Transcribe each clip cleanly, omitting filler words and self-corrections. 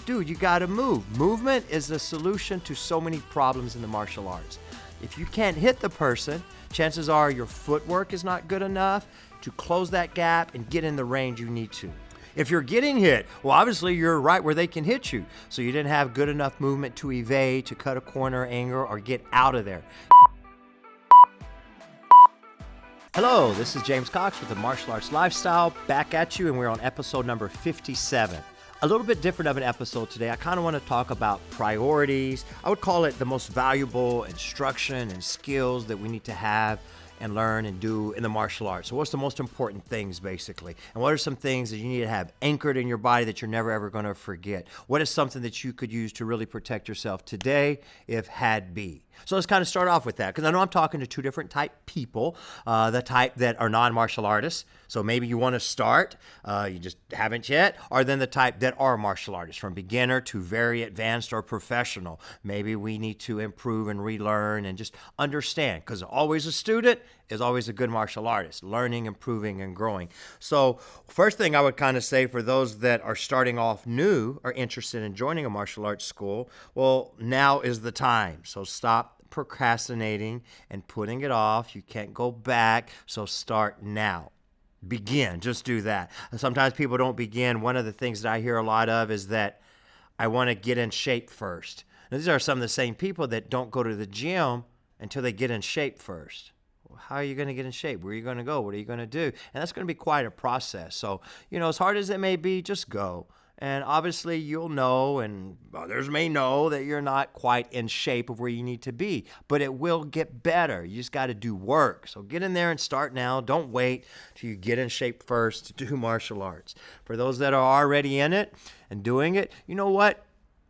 dude, you got to move. Movement is the solution to so many problems in the martial arts. If you can't hit the person, chances are your footwork is not good enough to close that gap and get in the range you need to. If you're getting hit, well, obviously you're right where they can hit you. So you didn't have good enough movement to evade, to cut a corner, angle, or get out of there. Hello, this is James Cox with the Martial Arts Lifestyle, back at you, and we're on episode number 57. A little bit different of an episode today. I kind of want to talk about priorities. I would call it the most valuable instruction and skills that we need to have and learn and do in the martial arts. So what's the most important things, basically? And what are some things that you need to have anchored in your body that you're never, ever going to forget? What is something that you could use to really protect yourself today if had be? So let's kind of start off with that, because I know I'm talking to two different type people, the type that are non-martial artists. So maybe you want to start, you just haven't yet, or then the type that are martial artists, from beginner to very advanced or professional. Maybe we need to improve and relearn and just understand, because always a student is always a good martial artist, learning, improving, and growing. So first thing I would kind of say for those that are starting off new or interested in joining a martial arts school, well, now is the time. So stop procrastinating and putting it off. You can't go back, so start now. Begin, just do that. Sometimes people don't begin. One of the things that I hear a lot of is that I want to get in shape first. Now, these are some of the same people that don't go to the gym until they get in shape first. Well, how are you going to get in shape? Where are you going to go? What are you going to do? And that's going to be quite a process. So, as hard as it may be, just go. And obviously you'll know, and others may know, that you're not quite in shape of where you need to be, but it will get better. You just got to do work. So get in there and start now. Don't wait till you get in shape first to do martial arts. For those that are already in it and doing it, you know what?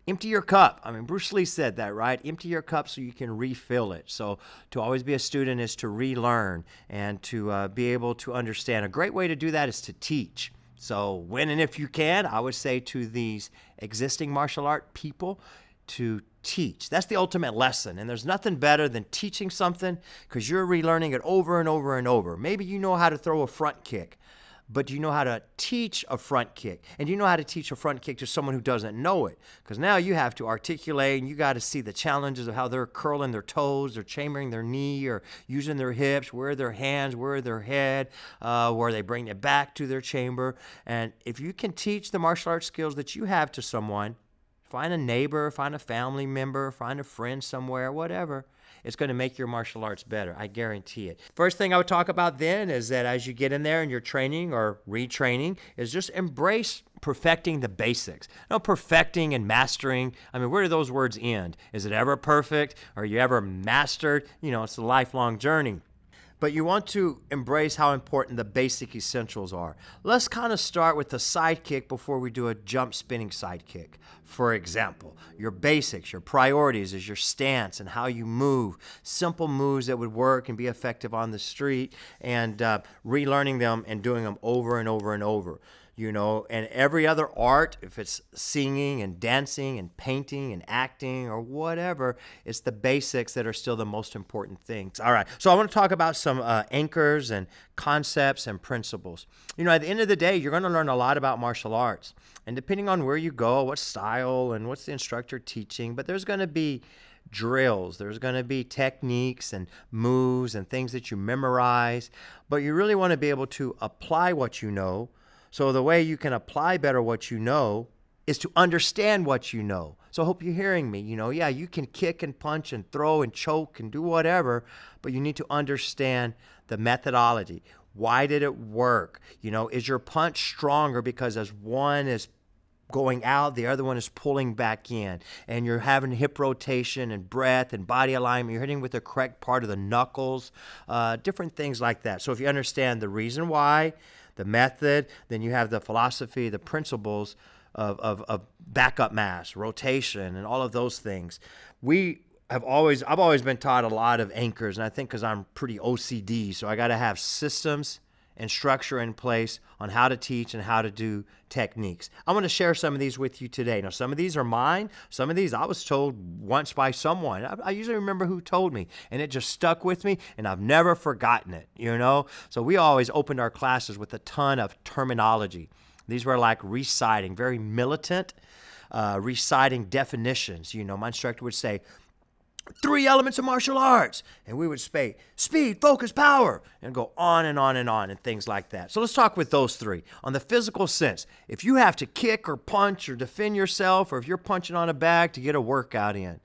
Empty your cup. I mean, Bruce Lee said that, right? Empty your cup so you can refill it. So to always be a student is to relearn and to be able to understand. A great way to do that is to teach. So when and if you can, I would say to these existing martial art people to teach. That's the ultimate lesson. And there's nothing better than teaching something, because you're relearning it over and over and over. Maybe you know how to throw a front kick, but do you know how to teach a front kick? And do you know how to teach a front kick to someone who doesn't know it? Because now you have to articulate, and you got to see the challenges of how they're curling their toes, they're chambering their knee, or using their hips, where are their hands, where are their head, where they bring it back to their chamber. And if you can teach the martial arts skills that you have to someone, find a neighbor, find a family member, find a friend somewhere, whatever, it's going to make your martial arts better. I guarantee it. First thing I would talk about then is that as you get in there and you're training or retraining, is just embrace perfecting the basics. Perfecting and mastering, I mean, where do those words end? Is it ever perfect? Are you ever mastered? It's a lifelong journey. But you want to embrace how important the basic essentials are. Let's kind of start with the side kick before we do a jump spinning side kick. For example, your basics, your priorities is your stance and how you move. Simple moves that would work and be effective on the street, and relearning them and doing them over and over and over. And every other art, if it's singing and dancing and painting and acting or whatever, it's the basics that are still the most important things. All right, so I want to talk about some anchors and concepts and principles. At the end of the day, you're going to learn a lot about martial arts. And depending on where you go, what style and what's the instructor teaching, but there's going to be drills, there's going to be techniques and moves and things that you memorize, but you really want to be able to apply what you know. So the way you can apply better what you know is to understand what you know. So I hope you're hearing me. You can kick and punch and throw and choke and do whatever, but you need to understand the methodology. Why did it work? Is your punch stronger because as one is going out, the other one is pulling back in, and you're having hip rotation and breath and body alignment, you're hitting with the correct part of the knuckles, different things like that. So if you understand the reason why, the method, then you have the philosophy, the principles of backup mass, rotation, and all of those things. I've always been taught a lot of anchors, and I think because I'm pretty OCD, so I got to have systems and structure in place on how to teach and how to do techniques. I'm going to share some of these with you today. Now, some of these are mine. Some of these I was told once by someone. I usually remember who told me, and it just stuck with me, and I've never forgotten it, So we always opened our classes with a ton of terminology. These were like reciting, very militant. reciting definitions. My instructor would say, 3 elements of martial arts. And we would say speed, focus, power, and go on and on and on and things like that. So let's talk with those 3. On the physical sense, if you have to kick or punch or defend yourself, or if you're punching on a bag to get a workout in,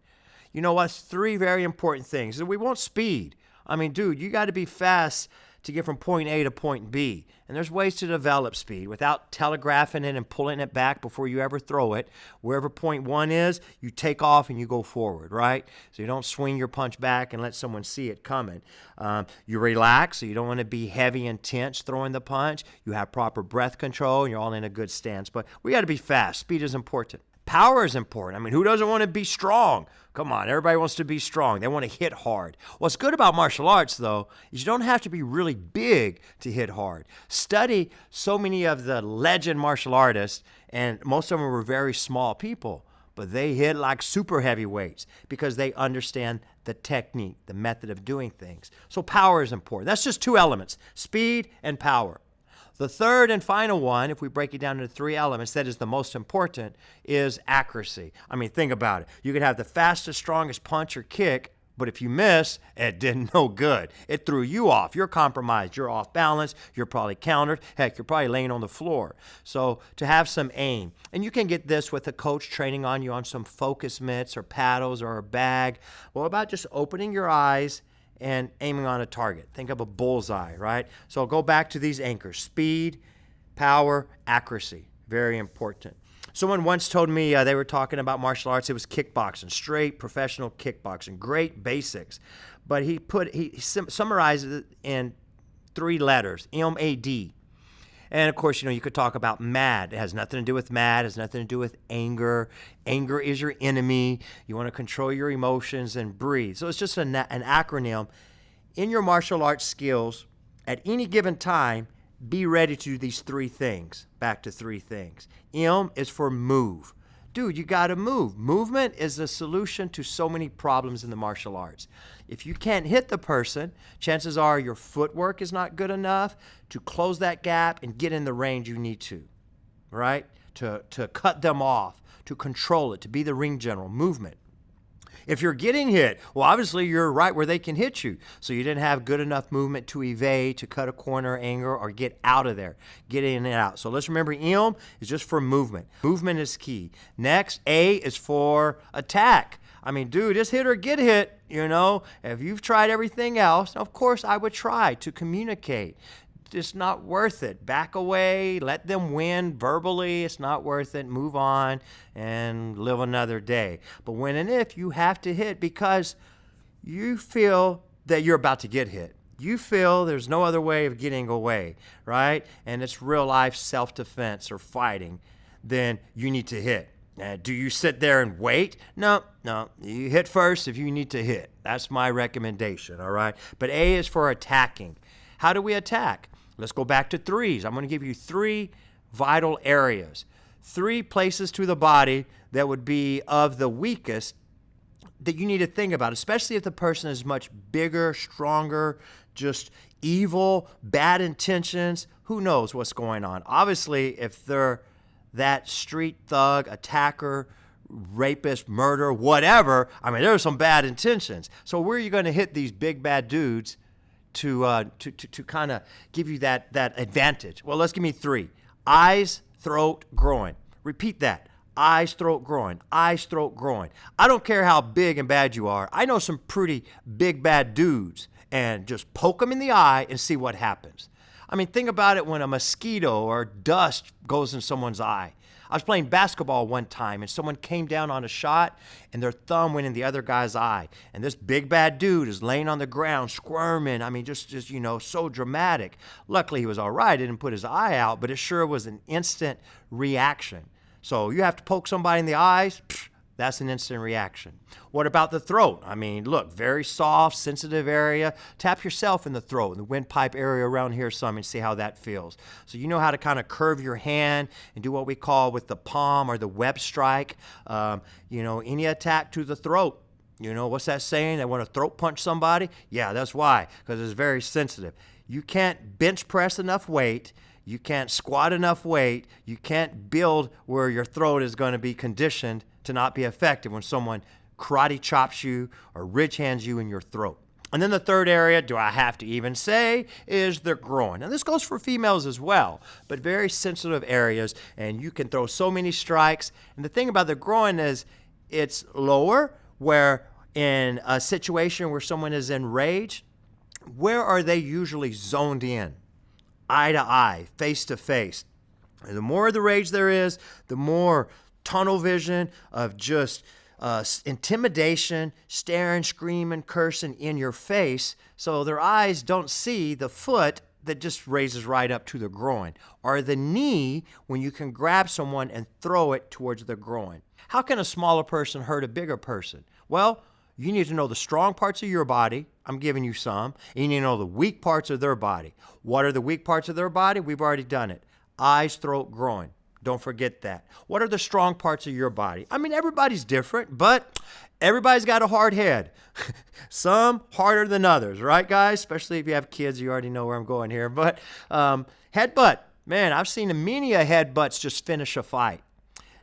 you know what's 3 very important things. We want speed. Dude, you got to be fast to get from point A to point B. And there's ways to develop speed without telegraphing it and pulling it back before you ever throw it. Wherever point 1 is, you take off and you go forward, right? So you don't swing your punch back and let someone see it coming. You relax, so you don't want to be heavy and tense throwing the punch. You have proper breath control, and you're all in a good stance. But we got to be fast. Speed is important. Power is important. Who doesn't want to be strong? Come on, everybody wants to be strong. They want to hit hard. What's good about martial arts, though, is you don't have to be really big to hit hard. Study so many of the legend martial artists, and most of them were very small people, but they hit like super heavyweights because they understand the technique, the method of doing things. So power is important. That's just 2 elements, speed and power. The third and final one, if we break it down into 3 elements, that is the most important, is accuracy. Think about it. You could have the fastest, strongest punch or kick, but if you miss, it did no good. It threw you off. You're compromised. You're off balance. You're probably countered. Heck, you're probably laying on the floor. So to have some aim, and you can get this with a coach training on you on some focus mitts or paddles or a bag. Well, about just opening your eyes and aiming on a target. Think of a bullseye, right? So I'll go back to these anchors: speed, power, accuracy. Very important. Someone once told me they were talking about martial arts. It was kickboxing, straight professional kickboxing, great basics. But he summarized it in 3 letters, M.A.D. And, of course, you could talk about M.A.D. It has nothing to do with mad. It has nothing to do with anger. Anger is your enemy. You want to control your emotions and breathe. So it's just an acronym. In your martial arts skills, at any given time, be ready to do these 3 things. Back to 3 things. M is for move. Dude, you got to move. Movement is the solution to so many problems in the martial arts. If you can't hit the person, chances are your footwork is not good enough to close that gap and get in the range you need to, right? To cut them off, to control it, to be the ring general. Movement. If you're getting hit, well, obviously you're right where they can hit you. So you didn't have good enough movement to evade, to cut a corner, anger, or get out of there. Get in and out. So let's remember M is just for movement. Movement is key. Next, A is for attack. Dude, just hit or get hit, If you've tried everything else, of course I would try to communicate. It's not worth it. Back away, let them win verbally. It's not worth it. Move on and live another day. But when and if you have to hit because you feel that you're about to get hit, you feel there's no other way of getting away, right? And it's real life self-defense or fighting, then you need to hit. Do you sit there and wait? No. You hit first if you need to hit. That's my recommendation, all right? But A is for attacking. How do we attack? Let's go back to 3s. I'm going to give you 3 vital areas, 3 places to the body that would be of the weakest that you need to think about, especially if the person is much bigger, stronger, just evil, bad intentions. Who knows what's going on? Obviously, if they're that street thug, attacker, rapist, murder, whatever, there's some bad intentions. So where are you going to hit these big bad dudes to kind of give you that advantage? Well, let's give me 3. Eyes, throat, groin. Repeat that. Eyes, throat, groin. Eyes, throat, groin. I don't care how big and bad you are. I know some pretty big bad dudes, and just poke them in the eye and see what happens. Think about it when a mosquito or dust goes in someone's eye. I was playing basketball one time, and someone came down on a shot, and their thumb went in the other guy's eye. And this big bad dude is laying on the ground, squirming. just so dramatic. Luckily, he was all right. He didn't put his eye out, but it sure was an instant reaction. So you have to poke somebody in the eyes. That's an instant reaction. What about the throat? Look, very soft, sensitive area. Tap yourself in the throat, in the windpipe area around here some, and see how that feels. So you know how to kind of curve your hand and do what we call with the palm or the web strike. Any attack to the throat. What's that saying? They want to throat punch somebody? Yeah, that's why, because it's very sensitive. You can't bench press enough weight. you can't squat enough weight, you can't build where your throat is going to be conditioned to not be effective when someone karate chops you or ridge hands you in your throat. And then the third area, do I have to even say, is the groin. And this goes for females as well, but very sensitive areas, and you can throw so many strikes. And the thing about the groin is it's lower, where in a situation where someone is in rage, where are they usually zoned in? Eye to eye, face to face. And the more the rage there is, the more tunnel vision of just intimidation, staring, screaming, cursing in your face, so their eyes don't see the foot that just raises right up to the groin, or the knee when you can grab someone and throw it towards the groin. How can a smaller person hurt a bigger person? Well, you need to know the strong parts of your body. I'm giving you some. And you need to know the weak parts of their body. What are the weak parts of their body? We've already done it. Eyes, throat, groin. Don't forget that. What are the strong parts of your body? I mean, everybody's different, but everybody's got a hard head. Some harder than others, right, guys? Especially if you have kids, you already know where I'm going here. But headbutt. Man, I've seen many a headbutts just finish a fight.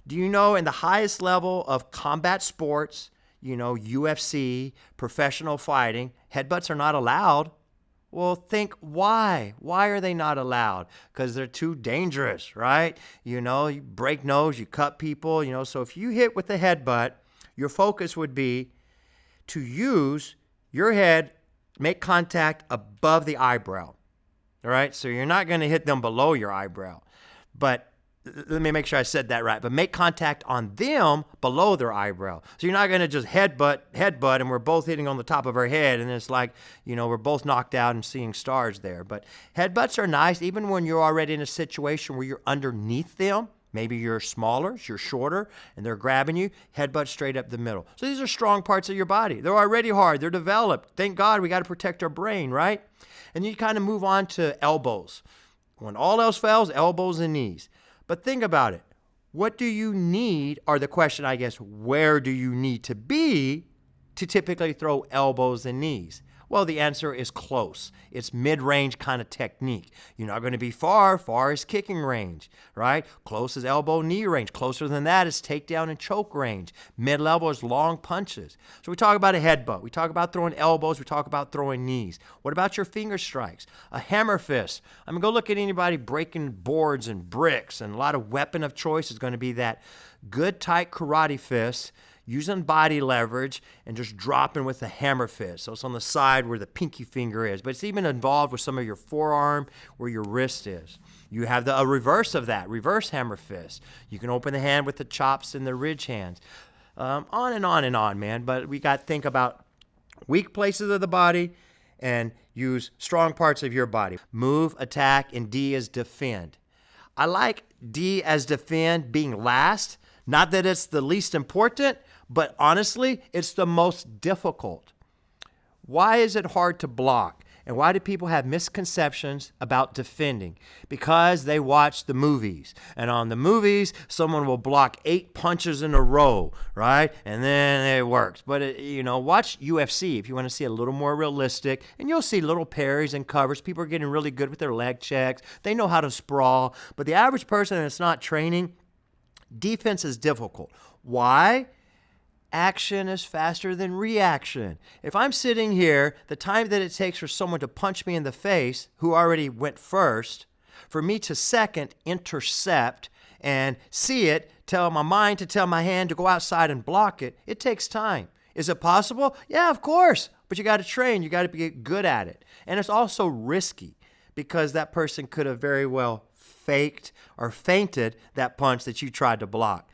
Do you know in the highest level of combat sports, UFC, professional fighting, headbutts are not allowed? Well, think why? Why are they not allowed? Because they're too dangerous, right? You break nose, you cut people, so if you hit with a headbutt, your focus would be to use your head, make contact above the eyebrow, all right? So you're not going to hit them below your eyebrow, but let me make sure I said that right, but make contact on them below their eyebrow. So you're not going to just headbutt, and we're both hitting on the top of our head, and it's like, we're both knocked out and seeing stars there. But headbutts are nice, even when you're already in a situation where you're underneath them. Maybe you're smaller, you're shorter, and they're grabbing you, headbutt straight up the middle. So these are strong parts of your body. They're already hard. They're developed. Thank God we got to protect our brain, right? And you kind of move on to elbows. When all else fails, elbows and knees. But think about it. What do you need, or the question, I guess, where do you need to be to typically throw elbows and knees? Well, the answer is close. It's mid-range kind of technique. You're not going to be far. Far is kicking range, right? Close is elbow, knee range. Closer than that is takedown and choke range. Mid-level is long punches. So we talk about a headbutt. We talk about throwing elbows. We talk about throwing knees. What about your finger strikes? A hammer fist. I mean, go look at anybody breaking boards and bricks, and a lot of weapon of choice is going to be that good, tight karate fist, using body leverage and just dropping with a hammer fist. So it's on the side where the pinky finger is, but it's even involved with some of your forearm where your wrist is. You have a reverse of that, reverse hammer fist. You can open the hand with the chops and the ridge hands. On and on and on, man. But we got to think about weak places of the body and use strong parts of your body. Move, attack, and D as defend. I like D as defend being last. Not that it's the least important, but honestly, it's the most difficult. Why is it hard to block? And why do people have misconceptions about defending? Because they watch the movies. And on the movies, someone will block 8 punches in a row, right? And then it works. But, watch UFC if you want to see a little more realistic. And you'll see little parries and covers. People are getting really good with their leg checks. They know how to sprawl. But the average person that's not training, defense is difficult. Why? Action is faster than reaction. If I'm sitting here, the time that it takes for someone to punch me in the face, who already went first, for me to second, intercept, and see it, tell my mind to tell my hand to go outside and block it, it takes time. Is it possible? Yeah, of course. But you got to train. You got to get good at it. And it's also risky because that person could have very well faked or feinted that punch that you tried to block.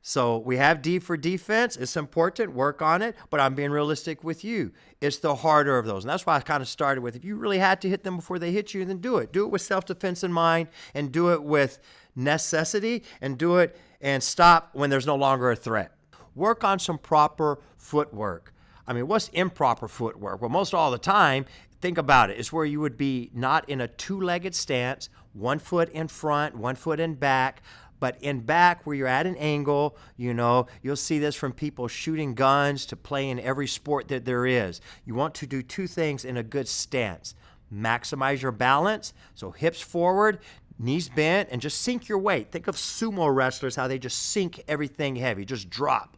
So we have D for defense. It's important. Work on it. But I'm being realistic with you. It's the harder of those. And that's why I kind of started with, if you really had to hit them before they hit you, then do it. Do it with self-defense in mind, and do it with necessity, and do it and stop when there's no longer a threat. Work on some proper footwork. I mean, what's improper footwork? Well, most all the time, think about it. It's where you would be not in a two-legged stance, 1 foot in front, 1 foot in back, but in back where you're at an angle. You'll see this from people shooting guns to playing every sport that there is. You want to do 2 things in a good stance. Maximize your balance, so hips forward, knees bent, and just sink your weight. Think of sumo wrestlers, how they just sink everything heavy, just drop.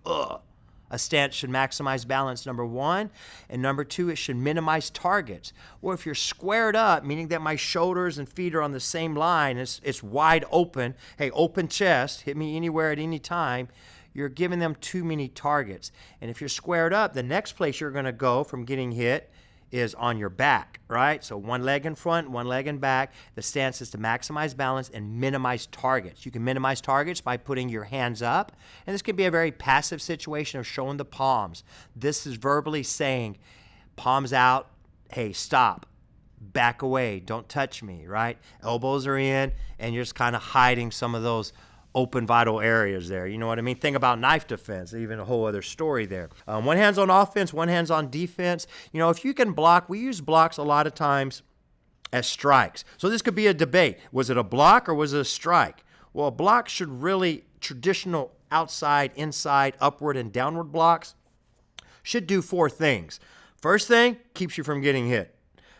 A stance should maximize balance, number one. And number two, it should minimize targets. Well, if you're squared up, meaning that my shoulders and feet are on the same line, it's wide open, hey, open chest, hit me anywhere at any time, you're giving them too many targets. And if you're squared up, the next place you're going to go from getting hit is on your back, right? So one leg in front, one leg in back. The stance is to maximize balance and minimize targets. You can minimize targets by putting your hands up, and this can be a very passive situation of showing the palms. This is verbally saying, palms out, hey, stop, back away, don't touch me, right? Elbows are in, and you're just kind of hiding some of those open vital areas there. You know what I mean? Think about knife defense, even a whole other story there. One hand's on offense, one hand's on defense. You know, if you can block, we use blocks a lot of times as strikes. So this could be a debate. Was it a block or was it a strike? Well, a block should really, traditional outside, inside, upward, and downward blocks should do four things. First thing, keeps you from getting hit.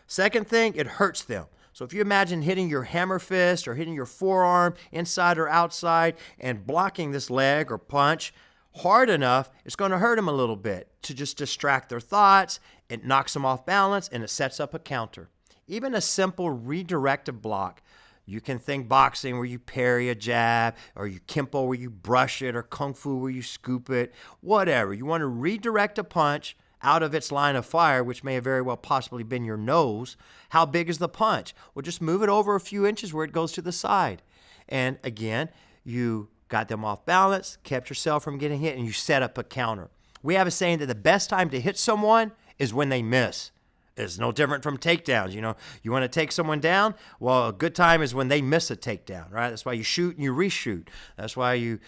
Second thing, it hurts them. So if you imagine hitting your hammer fist or hitting your forearm inside or outside and blocking this leg or punch hard enough, it's going to hurt them a little bit to just distract their thoughts. It knocks them off balance and it sets up a counter. Even a simple redirective block. You can think boxing where you parry a jab, or you Kempo where you brush it, or Kung Fu where you scoop it, whatever. You want to redirect a punch out of its line of fire, which may have very well possibly been your nose. How big is the punch? Well, just move it over a few inches where it goes to the side. And again, you got them off balance, kept yourself from getting hit, and you set up a counter. We have a saying that the best time to hit someone is when they miss. It's no different from takedowns. You know, you want to take someone down? Well, a good time is when they miss a takedown, right? That's why you shoot and you reshoot. That's why you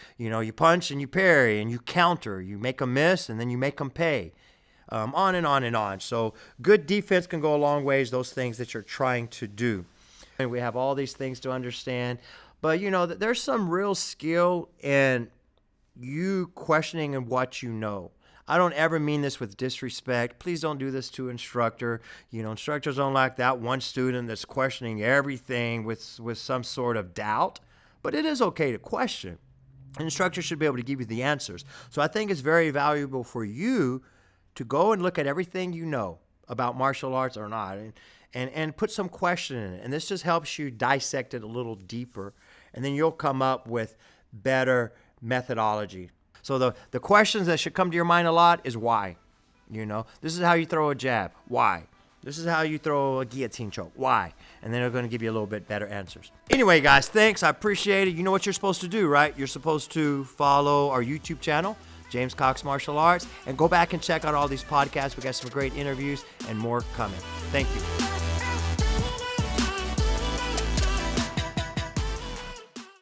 punch and you parry and you counter. You make them miss and then you make them pay. On and on and on. So good defense can go a long ways, those things that you're trying to do. And we have all these things to understand. But, you know, there's some real skill in you questioning and what you know. I don't ever mean this with disrespect. Please don't do this to instructor. You know, instructors don't like that one student that's questioning everything with some sort of doubt. But it is okay to question. An instructor should be able to give you the answers. So I think it's very valuable for you to go and look at everything you know about martial arts or not and put some question in it. And this just helps you dissect it a little deeper. And then you'll come up with better methodology. So the questions that should come to your mind a lot is why. You know, this is how you throw a jab. Why? This is how you throw a guillotine choke. Why? And then they're going to give you a little bit better answers. Anyway, guys, thanks. I appreciate it. You know what you're supposed to do, right? You're supposed to follow our YouTube channel, James Cox Martial Arts, and go back and check out all these podcasts. We got some great interviews and more coming. Thank you.